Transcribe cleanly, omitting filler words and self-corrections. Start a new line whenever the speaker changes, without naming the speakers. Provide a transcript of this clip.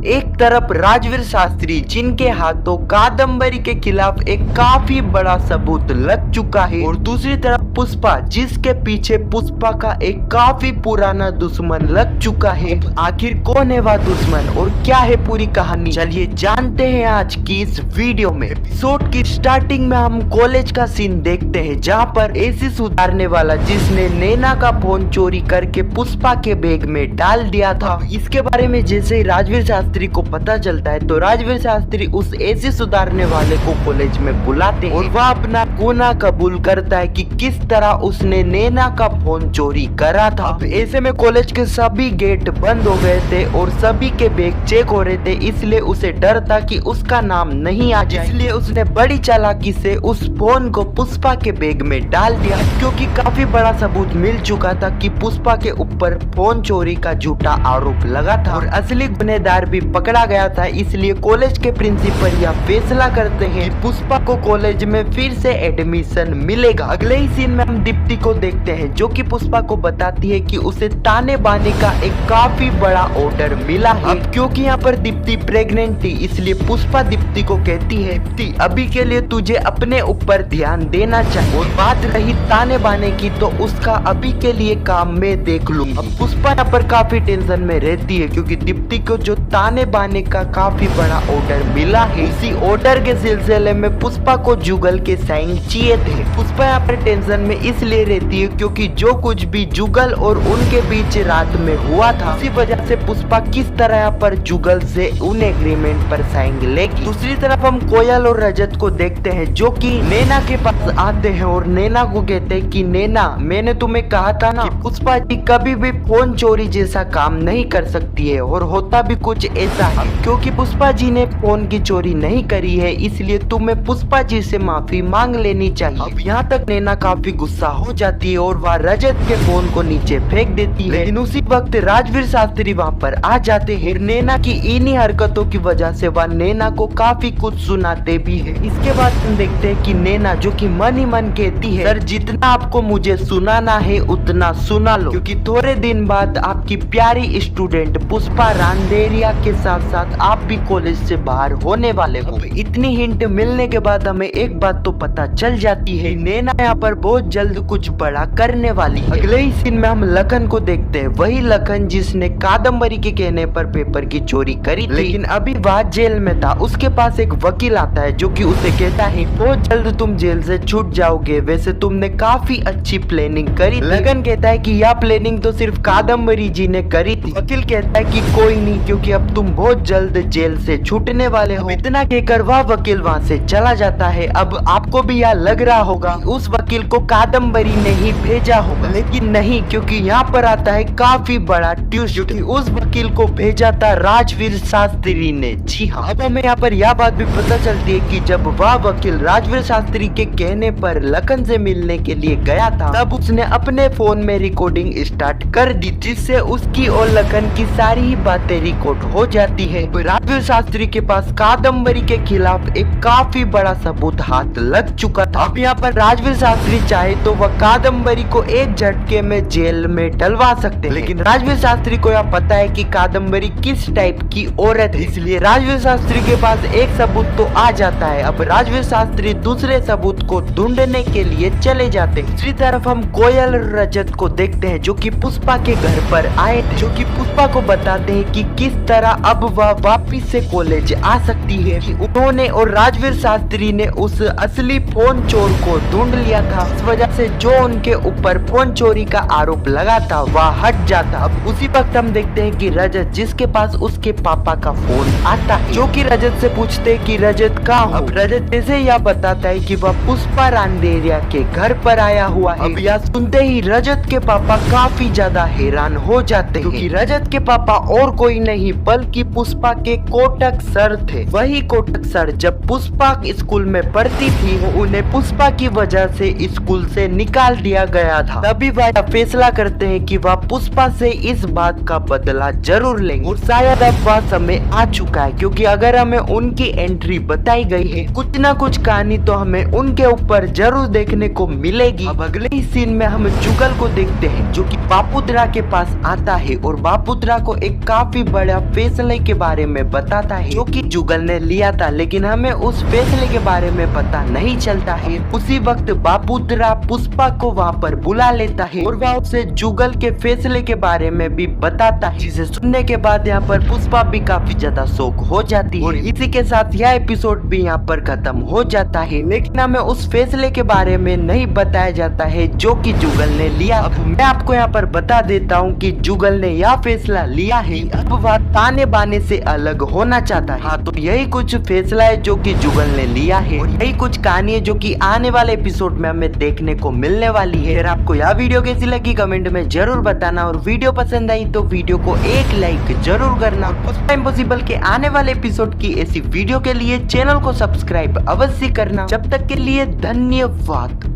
एक तरफ राजवीर शास्त्री जिनके हाथों कादम्बरी के खिलाफ एक काफी बड़ा सबूत लग चुका है, और दूसरी तरफ पुष्पा जिसके पीछे पुष्पा का एक काफी पुराना दुश्मन लग चुका है। आखिर कौन है वह दुश्मन और क्या है पूरी कहानी, चलिए जानते हैं आज की इस वीडियो में। एपिसोड की स्टार्टिंग में हम कॉलेज का सीन देखते हैं जहाँ पर एसी सुधारने वाला जिसने नैना का फोन चोरी करके पुष्पा के बैग में डाल दिया था, इसके बारे में जैसे ही राजवीर शास्त्री को पता चलता है तो राजवीर शास्त्री उस एसी सुधारने वाले को कॉलेज में बुलाते हैं और वह अपना गुनाह कबूल करता है कि किस तरह उसने नैना का फोन चोरी करा था। ऐसे में कॉलेज के सभी गेट बंद हो गए थे और सभी के बैग चेक हो रहे थे, इसलिए उसे डर था कि उसका नाम नहीं आ जाए, इसलिए उसने बड़ी चालाकी से उस फोन को पुष्पा के बैग में डाल दिया, क्योंकि काफी बड़ा सबूत मिल चुका था कि पुष्पा के ऊपर फोन चोरी का झूठा आरोप लगा था और असली गुनहगार भी पकड़ा गया था। इसलिए कॉलेज के प्रिंसिपल यह फैसला करते हैं कि पुष्पा को कॉलेज में फिर से एडमिशन मिलेगा। अगले ही सीन में हम दीप्ति को देखते हैं जो कि पुष्पा को बताती है कि उसे ताने बाने का एक काफी बड़ा ऑर्डर मिला है। अब क्योंकि यहाँ पर दीप्ति प्रेग्नेंट थी, इसलिए पुष्पा दीप्ति को कहती है दीप्ति अभी के लिए तुझे अपने ऊपर ध्यान देना चाहिए, और बात रही ताने बाने की तो उसका अभी के लिए काम मैं देख लूंगा। अब पुष्पा यहाँ पर काफी टेंशन में रहती है क्योंकि दीप्ति को जो ताने बाने का काफी बड़ा ऑर्डर मिला है, उसी ऑर्डर के सिलसिले में पुष्पा को जुगल के साइन चाहिए थे। पुष्पा यहाँ पर टेंशन में इसलिए रहती है क्योंकि जो कुछ भी जुगल और उनके बीच रात में हुआ था, उसी वजह से पुष्पा किस तरह यहाँ पर जुगल से उन एग्रीमेंट पर साइन लेगी। दूसरी तरफ हम कोयल और रजत को देखते हैं जो कि नैना के पास आते हैं और नैना को कहते हैं कि नैना मैंने तुम्हें कहा था ना कि पुष्पा जी कभी भी फोन चोरी जैसा काम नहीं कर सकती है, और होता भी कुछ ऐसा है क्योंकि पुष्पा जी ने फोन की चोरी नहीं करी है, इसलिए तुम्हें पुष्पा जी से माफी मांग लेनी चाहिए। अब यहाँ तक नैना काफी गुस्सा हो जाती है और वह रजत के फोन को नीचे फेंक देती है, लेकिन उसी वक्त राजवीर शास्त्री वहाँ पर आ जाते हैं। नैना की इन्हीं हरकतों की वजह से वह नैना को काफी कुछ सुनाते भी है। इसके बाद हम देखते हैं कि नैना जो कि मन ही मन कहती है सर जितना आपको मुझे सुनाना है उतना सुना लो, क्योंकि थोड़े दिन बाद आपकी प्यारी स्टूडेंट पुष्पा रांदेरिया के साथ साथ आप भी कॉलेज से बाहर होने वाले हो। इतनी हिंट मिलने के बाद हमें एक बात तो पता चल जाती है, नैना यहाँ पर बहुत जल्द कुछ बड़ा करने वाली है। अगले ही सीन में हम लखन को देखते हैं, वही लखन जिसने कादम्बरी के कहने पर पेपर की चोरी करी थी, लेकिन अभी वह जेल में था। उसके पास एक वकील आता है जो कि उसे कहता है बहुत जल्द तुम जेल से छूट जाओगे, वैसे तुमने काफी अच्छी प्लानिंग करी। लखन कहता है कि यह प्लानिंग तो सिर्फ कादम्बरी जी ने करी थी। वकील कहता है कि कोई नहीं, क्योंकि अब तुम बहुत जल्द जेल से छूटने वाले हो। इतना कहकर वह वकील वहाँ से चला जाता है। अब आपको भी यह लग रहा होगा उस वकील को कादम्बरी ने ही भेजा होगा, लेकिन नहीं, क्योंकि यहाँ पर आता है काफी बड़ा ट्विस्ट, उस वकील को भेजा था राजवीर शास्त्री ने। जी हाँ, अब हमें यहाँ पर यह बात भी पता चलती है कि जब वह वकील राजवीर शास्त्री के कहने पर लखन से मिलने के लिए गया था, तब उसने अपने फोन में रिकॉर्डिंग स्टार्ट कर दी, जिससे उसकी और लखन की सारी ही बातें रिकॉर्ड हो जाती है। राजवीर शास्त्री के पास कादम्बरी के खिलाफ एक काफी बड़ा सबूत हाथ लग चुका था। अब यहाँ पर राजवीर शास्त्री चाहे तो वह कादम्बरी को एक झटके में जेल में डलवा सकते हैं, लेकिन राजवीर शास्त्री को यह पता है कि कादम्बरी किस टाइप की औरत है, इसलिए राजवीर शास्त्री के पास एक सबूत तो आ जाता है। अब राजवीर शास्त्री दूसरे सबूत को ढूंढने के लिए चले जाते हैं। दूसरी तरफ हम कोयल और रजत को देखते हैं जो कि पुष्पा के घर पर आए थे, जो कि पुष्पा को बताते हैं कि किस तरह अब वह वापिस से कॉलेज आ सकती है। उन्होंने और राजवीर शास्त्री ने उस असली फोन चोर को ढूंढ लिया था, इस वजह से जो उनके ऊपर फोन चोरी का आरोप लगा था वह हट जाता। अब उसी वक्त हम देखते हैं कि रजत जिसके पास उसके पापा का फोन आता है, जो कि रजत से पूछते हैं कि रजत कहाँ हो। अब रजत जैसे यह बताता है कि वह पुष्पा रांदेरिया के घर पर आया हुआ है। अब यह सुनते ही रजत के पापा काफी ज्यादा हैरान हो जाते हैं, क्योंकि रजत के पापा और कोई नहीं बल्कि पुष्पा के कोटक सर थे। वही कोटक सर जब पुष्पा स्कूल में पढ़ती थी वो उन्हें पुष्पा की वजह से स्कूल से निकाल दिया गया था। तभी वह फैसला करते हैं कि वह पुष्पा से इस बात का बदला जरूर लेंगे, और शायद अब वह समय आ चुका है, क्योंकि अगर हमें उनकी एंट्री बताई गई है कुछ न कुछ कहानी तो हमें उनके ऊपर जरूर देखने को मिलेगी। अब अगले ही सीन में हम जुगल को देखते हैं जो कि बापुत्रा के पास आता है और बापुत्रा को एक काफी बड़ा फैसले के बारे में बताता है जो कि जुगल ने लिया था, लेकिन हमें उस फैसले के बारे में पता नहीं चलता है। उसी वक्त बापूतरा पुष्पा को वहाँ पर बुला लेता है और वह उसे जुगल के फैसले के बारे में भी बताता है, जिसे सुनने के बाद यहाँ पर पुष्पा भी काफी ज्यादा शौक हो जाती है। और इसी के साथ यह एपिसोड भी यहाँ पर खत्म हो जाता है, लेकिन हमें उस फैसले के बारे में नहीं बताया जाता है जो कि जुगल ने लिया। अब मैं आपको यहाँ पर बता देता हूँ कि जुगल ने यह फैसला लिया है, अब वह ताने बाने से अलग होना चाहता है। हाँ, तो यही कुछ फैसला है जो कि जुगल ने लिया है और यही कुछ कहानी है जो कि आने वाले एपिसोड में हमें देखने को मिलने वाली है। अगर आपको यह वीडियो कैसी लगी कमेंट में जरूर बताना, और वीडियो पसंद आई तो वीडियो को एक लाइक जरूर करना। पुष्पा इम्पॉसिबल के आने वाले एपिसोड की ऐसी वीडियो के लिए चैनल को सब्सक्राइब अवश्य करना। जब तक के लिए धन्यवाद।